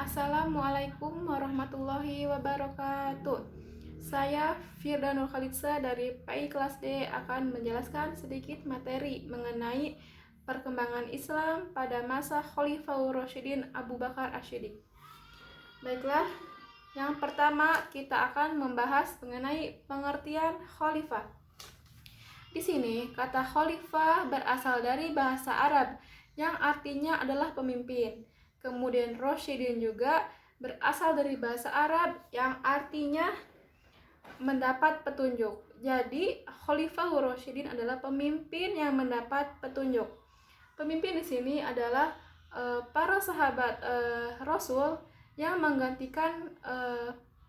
Assalamualaikum warahmatullahi wabarakatuh. Saya Firdanul Khalidsa dari PI kelas D akan menjelaskan sedikit materi mengenai perkembangan Islam pada masa Khalifahur Rasyidin Abu Bakar Asy-Syiddiq. Baiklah, yang pertama kita akan membahas mengenai pengertian khalifah. Di sini kata khalifah berasal dari bahasa Arab yang artinya adalah pemimpin. Kemudian Rasyidin juga berasal dari bahasa Arab yang artinya mendapat petunjuk. Jadi Khalifah Rasyidin adalah pemimpin yang mendapat petunjuk. Pemimpin di sini adalah para sahabat Rasul yang menggantikan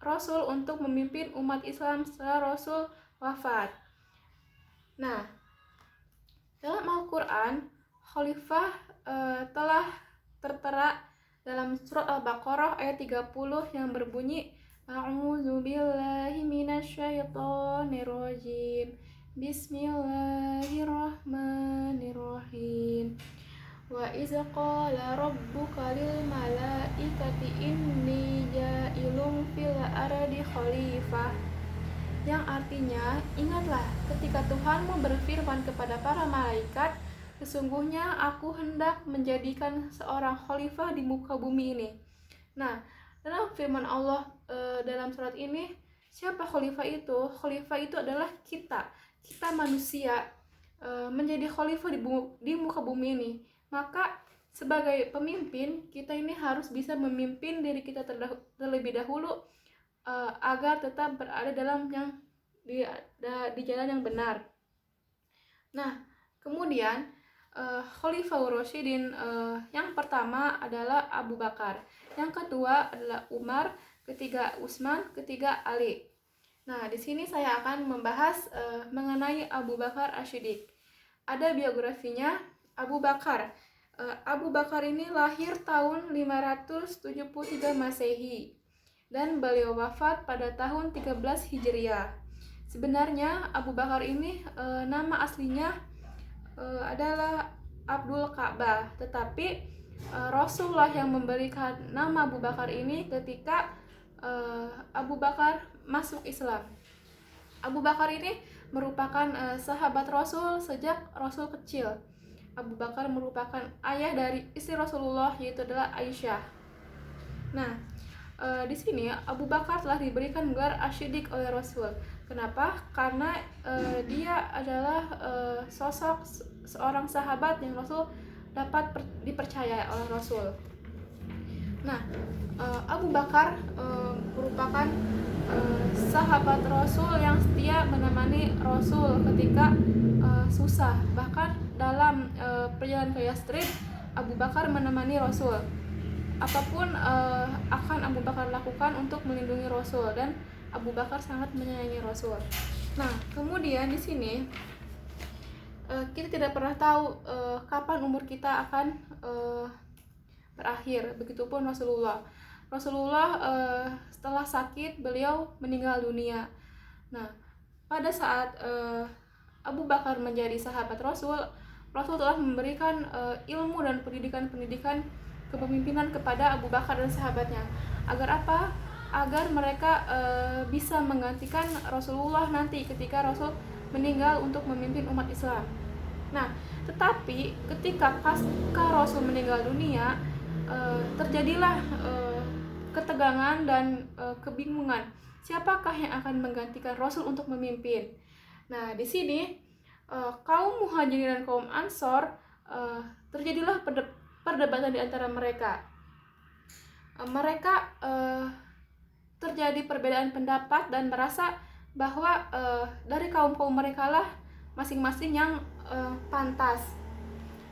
Rasul untuk memimpin umat Islam setelah Rasul wafat. Nah, dalam Al-Quran, Khalifah telah tertera dalam surat Al-Baqarah ayat 30 yang berbunyi A'udzu billahi minasyaitonir rajim. Bismillahirrahmanirrahim. Wa iza qala rabbuka lil malaikati inni ja'ilun fil ardi khalifah. Yang artinya, ingatlah ketika Tuhanmu berfirman kepada para malaikat, sesungguhnya aku hendak menjadikan seorang khalifah di muka bumi ini. Nah, dalam firman Allah dalam surat ini, siapa khalifah itu? Khalifah itu adalah kita manusia menjadi khalifah di muka bumi ini. Maka sebagai pemimpin, kita ini harus bisa memimpin diri kita terlebih dahulu agar tetap berada dalam di jalan yang benar. Nah, kemudian Khalifah Rasyidin yang pertama adalah Abu Bakar, yang kedua adalah Umar, ketiga Utsman, ketiga Ali. Nah, di sini saya akan membahas mengenai Abu Bakar Asy-Syiddiq. Ada biografinya Abu Bakar. Abu Bakar ini lahir tahun 573 Masehi dan beliau wafat pada tahun 13 Hijriah. Sebenarnya Abu Bakar ini nama aslinya adalah Abdul Ka'bah, tetapi Rasulullah yang memberikan nama Abu Bakar ini ketika Abu Bakar masuk Islam. Abu Bakar ini merupakan sahabat Rasul sejak Rasul kecil. Abu Bakar merupakan ayah dari istri Rasulullah, yaitu adalah Aisyah. Nah, di sini Abu Bakar telah diberikan gelar Asy-Syiddiq oleh Rasul. Kenapa? Karena dia adalah sosok seorang sahabat yang Rasul dapat dipercaya oleh Rasul. Nah, Abu Bakar merupakan sahabat Rasul yang setia menemani Rasul ketika susah. Bahkan dalam perjalanan ke Yastrib, Abu Bakar menemani Rasul. Apapun akan Abu Bakar lakukan untuk melindungi Rasul, dan Abu Bakar sangat menyayangi Rasul. Nah, kemudian di sini kita tidak pernah tahu kapan umur kita akan berakhir. Begitupun Rasulullah. Setelah sakit beliau meninggal dunia. Nah, pada saat Abu Bakar menjadi sahabat Rasul telah memberikan ilmu dan pendidikan kepemimpinan kepada Abu Bakar dan sahabatnya. Agar apa? Agar mereka bisa menggantikan Rasulullah nanti ketika Rasul meninggal untuk memimpin umat Islam. Nah, tetapi ketika pasca Rasul meninggal dunia, terjadilah ketegangan dan kebingungan. Siapakah yang akan menggantikan Rasul untuk memimpin? Nah, di sini kaum Muhajirin dan kaum Ansor terjadilah perdebatan di antara mereka. Mereka terjadi perbedaan pendapat dan merasa bahwa dari kaum-kaum mereka lah masing-masing yang pantas.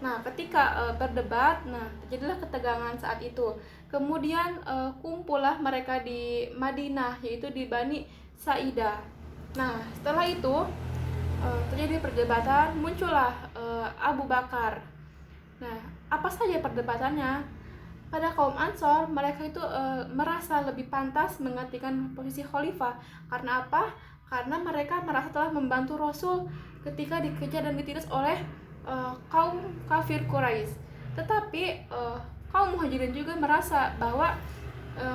Nah, ketika berdebat, terjadilah ketegangan saat itu. Kemudian kumpullah mereka di Madinah, yaitu di Bani Sa'idah. Nah, setelah itu terjadi perdebatan, muncullah Abu Bakar. Nah, apa saja perdebatannya? Pada kaum Ansor, mereka itu merasa lebih pantas menggantikan posisi khalifah. Karena apa? Karena mereka merasa telah membantu Rasul ketika dikejar dan ditindas oleh kaum kafir Quraisy. Tetapi kaum Muhajirin juga merasa bahwa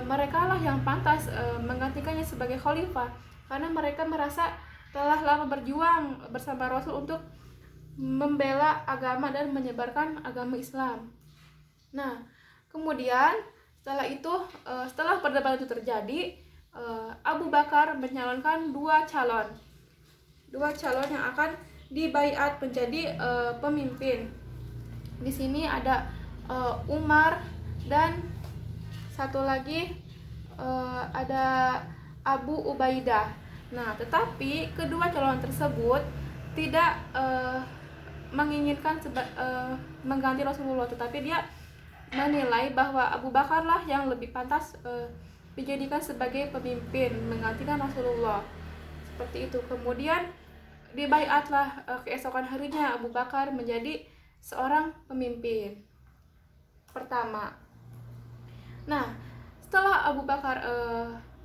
mereka lah yang pantas menggantikannya sebagai khalifah, karena mereka merasa telah lama berjuang bersama Rasul untuk membela agama dan menyebarkan agama Islam. Nah, kemudian setelah perdebatan itu terjadi, Abu Bakar menyalonkan dua calon yang akan dibaiat menjadi pemimpin. Di sini ada Umar dan satu lagi ada Abu Ubaidah. Nah, tetapi kedua calon tersebut tidak menginginkan mengganti Rasulullah, tetapi dia menilai bahwa Abu Bakar lah yang lebih pantas dijadikan sebagai pemimpin menggantikan Rasulullah. Seperti itu. Kemudian dibaiatlah keesokan harinya Abu Bakar menjadi seorang pemimpin pertama. Nah, setelah Abu Bakar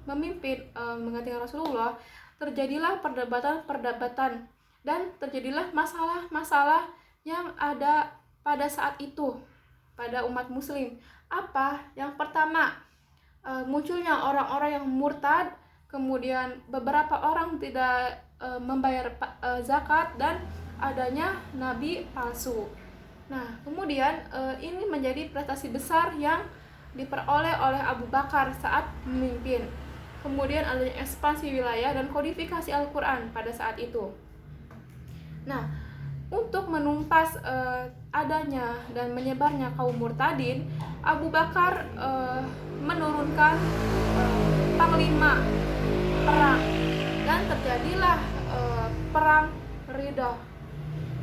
memimpin menggantikan Rasulullah, terjadilah perdebatan dan terjadilah masalah-masalah yang ada pada saat itu pada umat muslim. Apa? Yang pertama, munculnya orang-orang yang murtad, kemudian beberapa orang tidak membayar zakat, dan adanya nabi palsu. Nah, kemudian ini menjadi prestasi besar yang diperoleh oleh Abu Bakar saat memimpin. Kemudian adanya ekspansi wilayah dan kodifikasi Al-Quran pada saat itu. Nah, untuk menumpas adanya dan menyebarnya kaum murtadin, Abu Bakar menurunkan panglima perang dan terjadilah perang Ridho.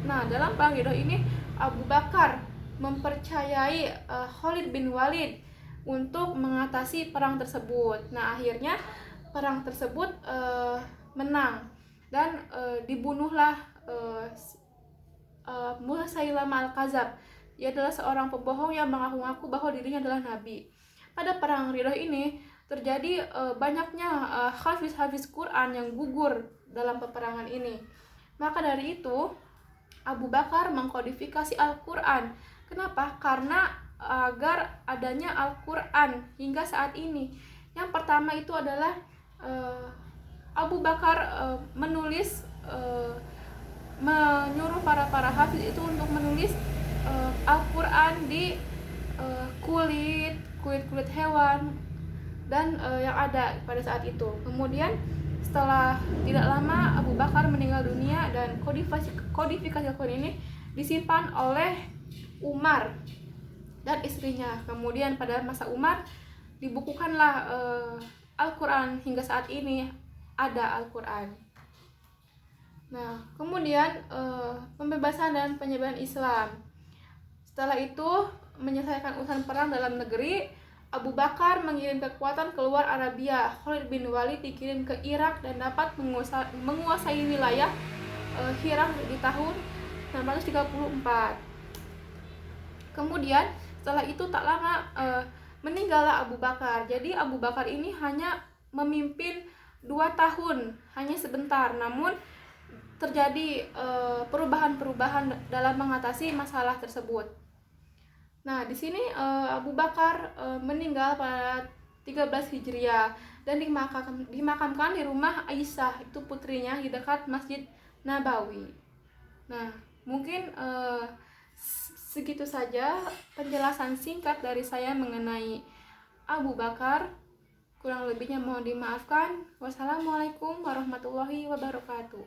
Nah, dalam perang Ridho ini Abu Bakar mempercayai Khalid bin Walid untuk mengatasi perang tersebut. Nah, akhirnya perang tersebut menang dan dibunuhlah Musailamah al-Kadzab. Ia adalah seorang pembohong yang mengaku-ngaku bahwa dirinya adalah nabi. Pada perang Ridho ini terjadi banyaknya hafiz-hafiz Quran yang gugur dalam peperangan ini. Maka dari itu Abu Bakar mengkodifikasi Al-Quran. Kenapa? Karena agar adanya Al-Quran hingga saat ini. Yang pertama itu adalah Abu Bakar menyuruh para hafiz itu untuk menulis Al-Quran di kulit hewan dan yang ada pada saat itu. Kemudian setelah tidak lama Abu Bakar meninggal dunia dan kodifikasi Al-Quran ini disimpan oleh Umar dan istrinya. Kemudian pada masa Umar dibukukanlah Al-Quran, hingga saat ini ada Al-Quran. Nah, kemudian pembebasan dan penyebaran Islam. Setelah itu menyelesaikan urusan perang dalam negeri, Abu Bakar mengirim kekuatan keluar Arabia. Khalid bin Walid dikirim ke Irak dan dapat menguasai wilayah Irak di tahun 634. Kemudian setelah itu tak lama meninggallah Abu Bakar. Jadi Abu Bakar ini hanya memimpin 2 tahun, hanya sebentar, namun terjadi perubahan-perubahan dalam mengatasi masalah tersebut. Nah, di sini Abu Bakar meninggal pada 13 Hijriah dan dimakamkan di rumah Aisyah, itu putrinya, di dekat Masjid Nabawi. Nah, mungkin segitu saja penjelasan singkat dari saya mengenai Abu Bakar. Kurang lebihnya mohon dimaafkan. Wassalamualaikum warahmatullahi wabarakatuh.